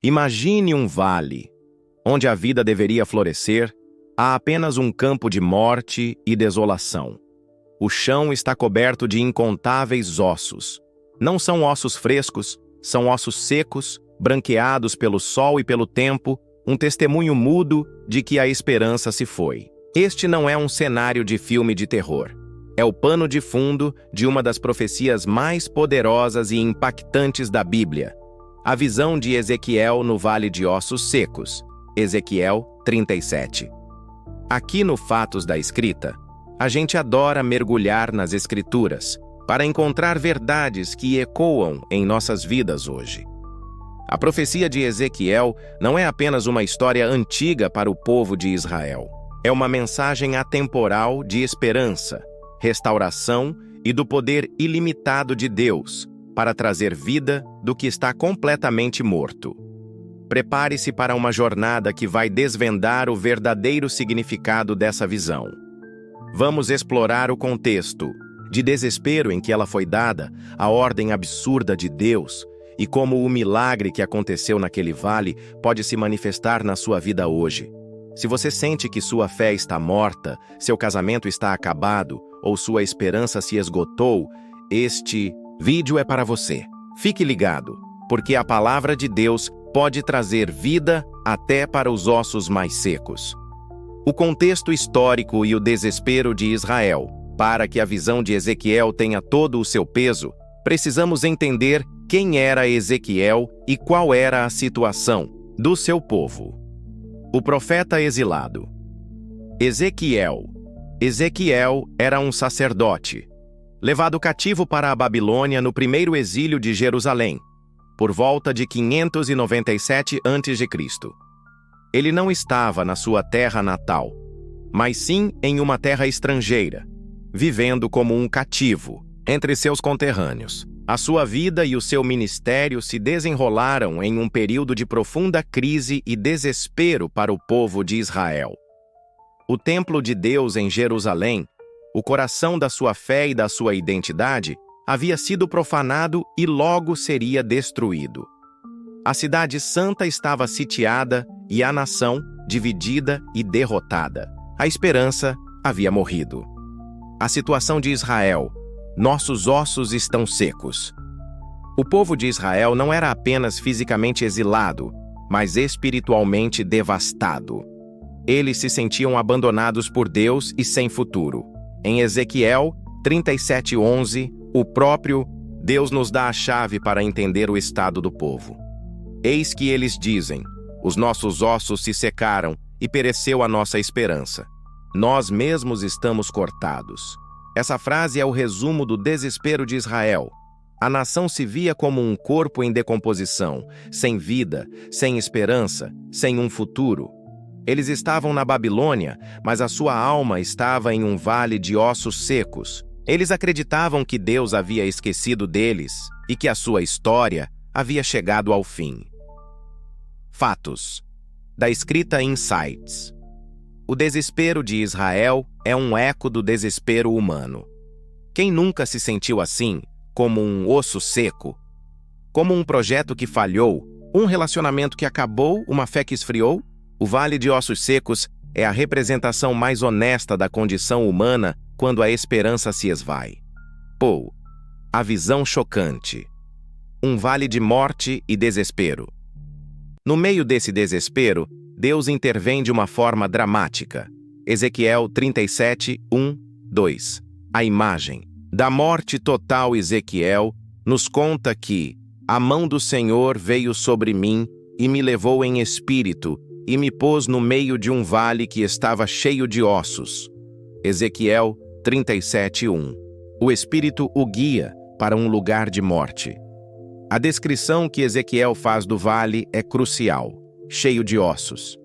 Imagine um vale. Onde a vida deveria florescer, há apenas um campo de morte e desolação. O chão está coberto de incontáveis ossos. Não são ossos frescos, são ossos secos, branqueados pelo sol e pelo tempo, um testemunho mudo de que a esperança se foi. Este não é um cenário de filme de terror. É o pano de fundo de uma das profecias mais poderosas e impactantes da Bíblia. A visão de Ezequiel no Vale de Ossos Secos. Ezequiel 37. Aqui no Fatos da Escrita, a gente adora mergulhar nas Escrituras para encontrar verdades que ecoam em nossas vidas hoje. A profecia de Ezequiel não é apenas uma história antiga para o povo de Israel. É uma mensagem atemporal de esperança, restauração e do poder ilimitado de Deus para trazer vida do que está completamente morto. Prepare-se para uma jornada que vai desvendar o verdadeiro significado dessa visão. Vamos explorar o contexto de desespero em que ela foi dada, a ordem absurda de Deus e como o milagre que aconteceu naquele vale pode se manifestar na sua vida hoje. Se você sente que sua fé está morta, seu casamento está acabado ou sua esperança se esgotou, este vídeo é para você. Fique ligado, porque a palavra de Deus pode trazer vida até para os ossos mais secos. O contexto histórico e o desespero de Israel. Para que a visão de Ezequiel tenha todo o seu peso, precisamos entender quem era Ezequiel e qual era a situação do seu povo. O profeta exilado. Ezequiel. Ezequiel era um sacerdote, levado cativo para a Babilônia no primeiro exílio de Jerusalém, por volta de 597 a.C. Ele não estava na sua terra natal, mas sim em uma terra estrangeira, vivendo como um cativo entre seus conterrâneos. A sua vida e o seu ministério se desenrolaram em um período de profunda crise e desespero para o povo de Israel. O templo de Deus em Jerusalém, o coração da sua fé e da sua identidade, havia sido profanado e logo seria destruído. A cidade santa estava sitiada e a nação dividida e derrotada. A esperança havia morrido. A situação de Israel. Nossos ossos estão secos. O povo de Israel não era apenas fisicamente exilado, mas espiritualmente devastado. Eles se sentiam abandonados por Deus e sem futuro. Em Ezequiel 37:11, o próprio Deus nos dá a chave para entender o estado do povo. Eis que eles dizem: os nossos ossos se secaram e pereceu a nossa esperança. Nós mesmos estamos cortados. Essa frase é o resumo do desespero de Israel. A nação se via como um corpo em decomposição, sem vida, sem esperança, sem um futuro. Eles estavam na Babilônia, mas a sua alma estava em um vale de ossos secos. Eles acreditavam que Deus havia esquecido deles e que a sua história havia chegado ao fim. Fatos. Da escrita Insights. O desespero de Israel é um eco do desespero humano. Quem nunca se sentiu assim, como um osso seco? Como um projeto que falhou, um relacionamento que acabou, uma fé que esfriou? O Vale de Ossos Secos é a representação mais honesta da condição humana quando a esperança se esvai. A visão chocante. Um vale de morte e desespero. No meio desse desespero, Deus intervém de uma forma dramática. Ezequiel 37:1-2. A imagem da morte total. Ezequiel nos conta que a mão do Senhor veio sobre mim e me levou em espírito e me pôs no meio de um vale que estava cheio de ossos. Ezequiel 37:1. O Espírito o guia para um lugar de morte. A descrição que Ezequiel faz do vale é crucial, cheio de ossos.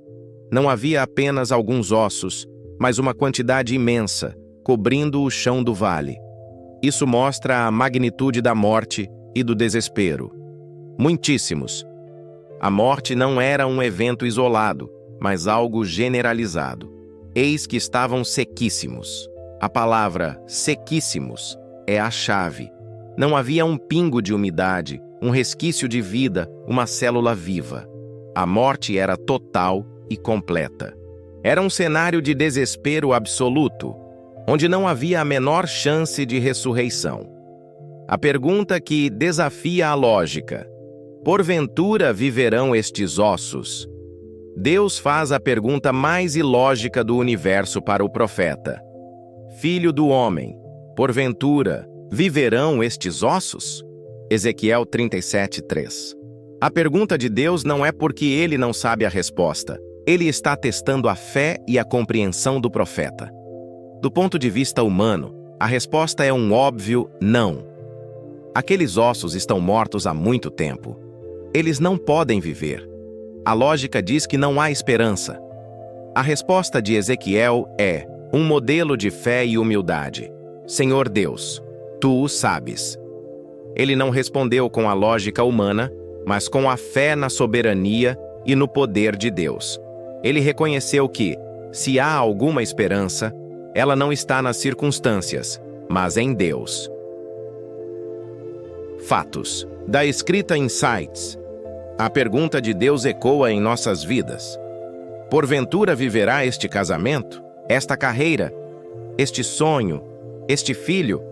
Não havia apenas alguns ossos, mas uma quantidade imensa, cobrindo o chão do vale. Isso mostra a magnitude da morte e do desespero. Muitíssimos. A morte não era um evento isolado, mas algo generalizado. Eis que estavam sequíssimos. A palavra sequíssimos é a chave. Não havia um pingo de umidade, um resquício de vida, uma célula viva. A morte era total e completa. Era um cenário de desespero absoluto, onde não havia a menor chance de ressurreição. A pergunta que desafia a lógica: porventura viverão estes ossos? Deus faz a pergunta mais ilógica do universo para o profeta: Filho do homem, porventura viverão estes ossos? Ezequiel 37:3. A pergunta de Deus não é porque ele não sabe a resposta. Ele está testando a fé e a compreensão do profeta. Do ponto de vista humano, a resposta é um óbvio não. Aqueles ossos estão mortos há muito tempo. Eles não podem viver. A lógica diz que não há esperança. A resposta de Ezequiel é um modelo de fé e humildade. Senhor Deus, tu o sabes. Ele não respondeu com a lógica humana, mas com a fé na soberania e no poder de Deus. Ele reconheceu que, se há alguma esperança, ela não está nas circunstâncias, mas em Deus. Fatos. Da escrita Insights. A pergunta de Deus ecoa em nossas vidas. Porventura viverá este casamento, esta carreira, este sonho, este filho?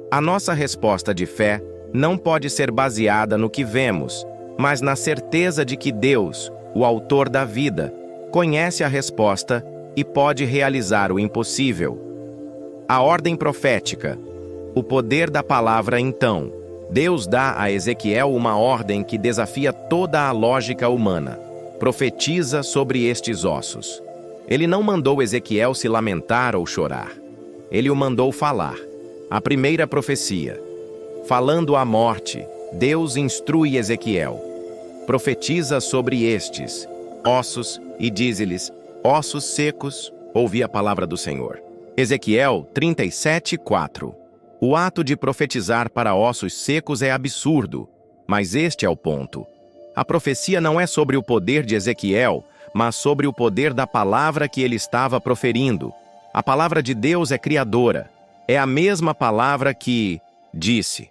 A nossa resposta de fé não pode ser baseada no que vemos, mas na certeza de que Deus, o autor da vida, conhece a resposta e pode realizar o impossível. A ordem profética. O poder da palavra então. Deus dá a Ezequiel uma ordem que desafia toda a lógica humana. Profetiza sobre estes ossos. Ele não mandou Ezequiel se lamentar ou chorar. Ele o mandou falar. A primeira profecia. Falando à morte, Deus instrui Ezequiel. Profetiza sobre estes ossos e diz-lhes: ossos secos, ouvi a palavra do Senhor. Ezequiel 37:4. O ato de profetizar para ossos secos é absurdo, mas este é o ponto. A profecia não é sobre o poder de Ezequiel, mas sobre o poder da palavra que ele estava proferindo. A palavra de Deus é criadora. É a mesma palavra que disse: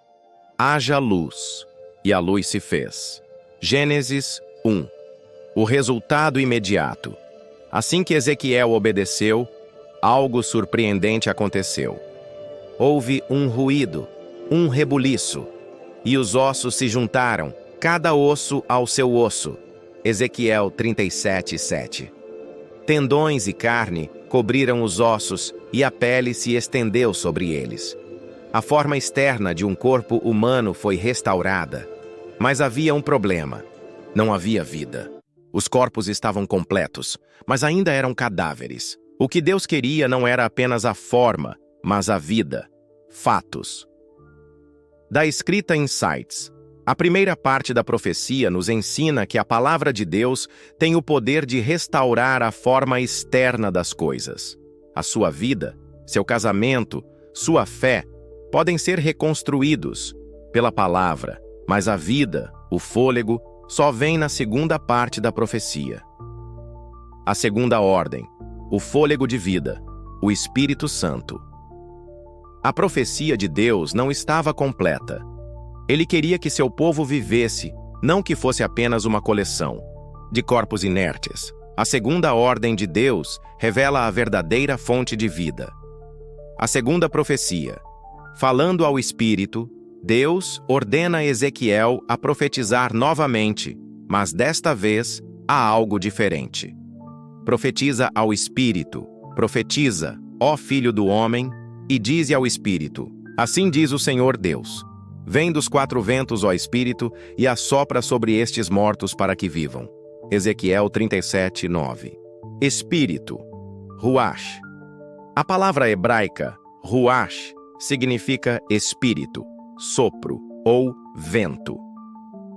haja luz, e a luz se fez. Gênesis 1. O resultado imediato. Assim que Ezequiel obedeceu, algo surpreendente aconteceu. Houve um ruído, um rebuliço, e os ossos se juntaram, cada osso ao seu osso. Ezequiel 37:7. Tendões e carne cobriram os ossos e a pele se estendeu sobre eles. A forma externa de um corpo humano foi restaurada. Mas havia um problema. Não havia vida. Os corpos estavam completos, mas ainda eram cadáveres. O que Deus queria não era apenas a forma, mas a vida. Fatos. Da escrita Insights. A primeira parte da profecia nos ensina que a palavra de Deus tem o poder de restaurar a forma externa das coisas. A sua vida, seu casamento, sua fé podem ser reconstruídos pela palavra, mas a vida, o fôlego, só vem na segunda parte da profecia. A segunda ordem, o fôlego de vida, o Espírito Santo. A profecia de Deus não estava completa. Ele queria que seu povo vivesse, não que fosse apenas uma coleção de corpos inertes. A segunda ordem de Deus revela a verdadeira fonte de vida. A segunda profecia. Falando ao Espírito, Deus ordena a Ezequiel a profetizar novamente, mas desta vez há algo diferente. Profetiza ao Espírito, profetiza, ó Filho do homem, e dize ao Espírito: assim diz o Senhor Deus: vem dos quatro ventos, ó Espírito, e assopra sobre estes mortos para que vivam. Ezequiel 37:9. Espírito, Ruach. A palavra hebraica, Ruach, significa espírito, sopro ou vento.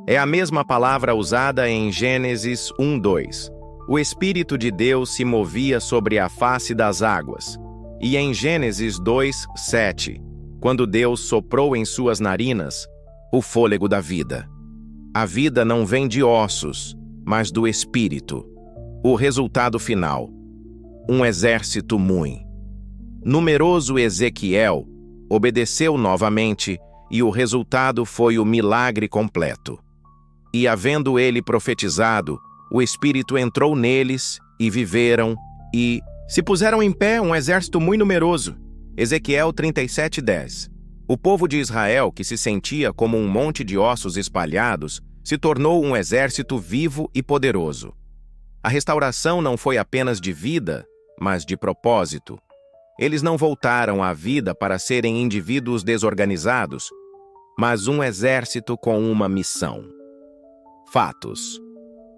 É a mesma palavra usada em Gênesis 1:2. O Espírito de Deus se movia sobre a face das águas. E em Gênesis 2:7, quando Deus soprou em suas narinas o fôlego da vida. A vida não vem de ossos, mas do Espírito. O resultado final: um exército muito numeroso. Ezequiel obedeceu novamente e o resultado foi o milagre completo. E havendo ele profetizado, o Espírito entrou neles, e viveram, e se puseram em pé um exército muito numeroso. Ezequiel 37:10. O povo de Israel, que se sentia como um monte de ossos espalhados, se tornou um exército vivo e poderoso. A restauração não foi apenas de vida, mas de propósito. Eles não voltaram à vida para serem indivíduos desorganizados, mas um exército com uma missão. Fatos.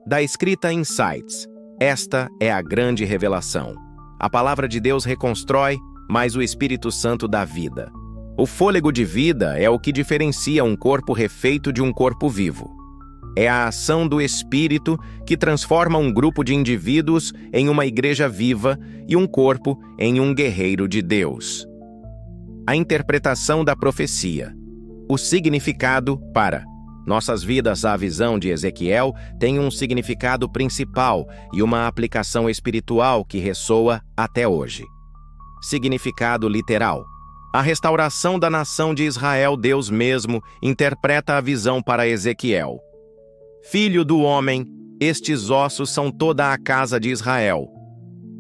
Da escrita Insights, esta é a grande revelação. A palavra de Deus reconstrói, mas o Espírito Santo dá vida. O fôlego de vida é o que diferencia um corpo refeito de um corpo vivo. É a ação do Espírito que transforma um grupo de indivíduos em uma igreja viva e um corpo em um guerreiro de Deus. A interpretação da profecia. O significado para nossas vidas. A visão de Ezequiel tem um significado principal e uma aplicação espiritual que ressoa até hoje. Significado literal. A restauração da nação de Israel. Deus mesmo interpreta a visão para Ezequiel. Filho do homem, estes ossos são toda a casa de Israel.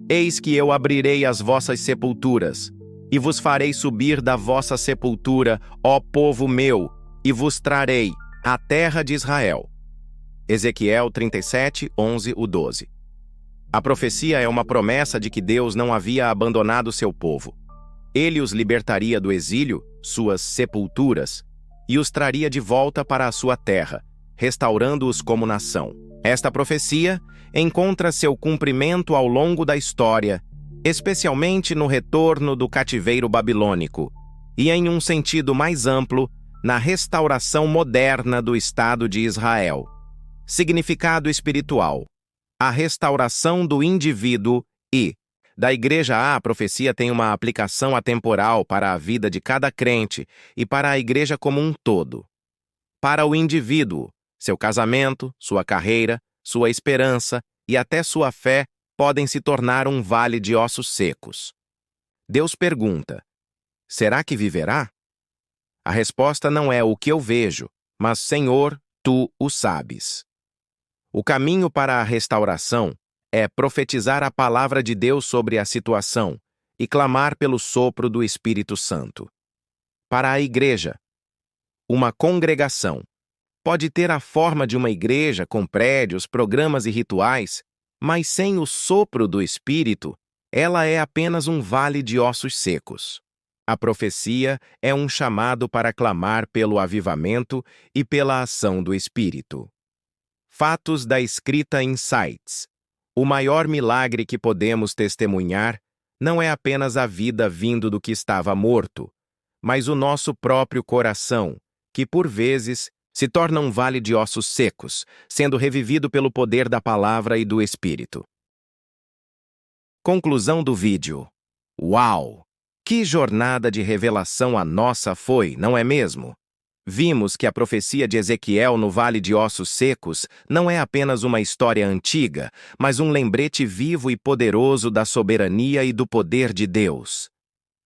Eis que eu abrirei as vossas sepulturas, e vos farei subir da vossa sepultura, ó povo meu, e vos trarei a terra de Israel. Ezequiel 37:11-12. A profecia é uma promessa de que Deus não havia abandonado seu povo. Ele os libertaria do exílio, suas sepulturas, e os traria de volta para a sua terra, restaurando-os como nação. Esta profecia encontra seu cumprimento ao longo da história, especialmente no retorno do cativeiro babilônico, e em um sentido mais amplo, na restauração moderna do Estado de Israel. Significado espiritual. A restauração do indivíduo e da igreja. A profecia tem uma aplicação atemporal para a vida de cada crente e para a igreja como um todo. Para o indivíduo, seu casamento, sua carreira, sua esperança e até sua fé podem se tornar um vale de ossos secos. Deus pergunta: será que viverá? A resposta não é o que eu vejo, mas Senhor, tu o sabes. O caminho para a restauração é profetizar a palavra de Deus sobre a situação e clamar pelo sopro do Espírito Santo. Para a igreja, uma congregação pode ter a forma de uma igreja com prédios, programas e rituais, mas sem o sopro do Espírito, ela é apenas um vale de ossos secos. A profecia é um chamado para clamar pelo avivamento e pela ação do Espírito. Fatos da escrita Insights. O maior milagre que podemos testemunhar não é apenas a vida vindo do que estava morto, mas o nosso próprio coração, que por vezes se torna um vale de ossos secos, sendo revivido pelo poder da palavra e do Espírito. Conclusão do vídeo. Uau! Que jornada de revelação a nossa foi, não é mesmo? Vimos que a profecia de Ezequiel no Vale de Ossos Secos não é apenas uma história antiga, mas um lembrete vivo e poderoso da soberania e do poder de Deus.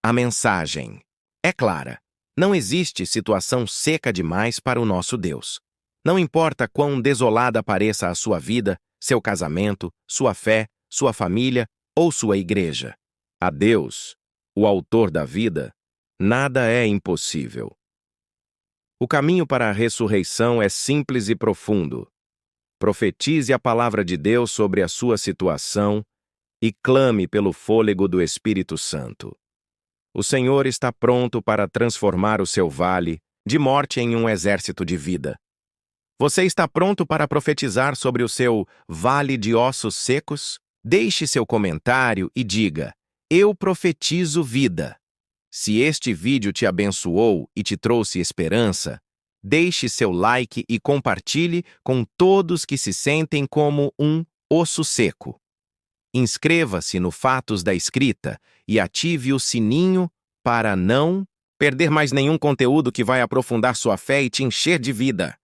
A mensagem é clara. Não existe situação seca demais para o nosso Deus. Não importa quão desolada pareça a sua vida, seu casamento, sua fé, sua família ou sua igreja. A Deus, o autor da vida, nada é impossível. O caminho para a ressurreição é simples e profundo. Profetize a palavra de Deus sobre a sua situação e clame pelo fôlego do Espírito Santo. O Senhor está pronto para transformar o seu vale de morte em um exército de vida. Você está pronto para profetizar sobre o seu vale de ossos secos? Deixe seu comentário e diga: eu profetizo vida. Se este vídeo te abençoou e te trouxe esperança, deixe seu like e compartilhe com todos que se sentem como um osso seco. Inscreva-se no Fatos da Escrita e ative o sininho para não perder mais nenhum conteúdo que vai aprofundar sua fé e te encher de vida.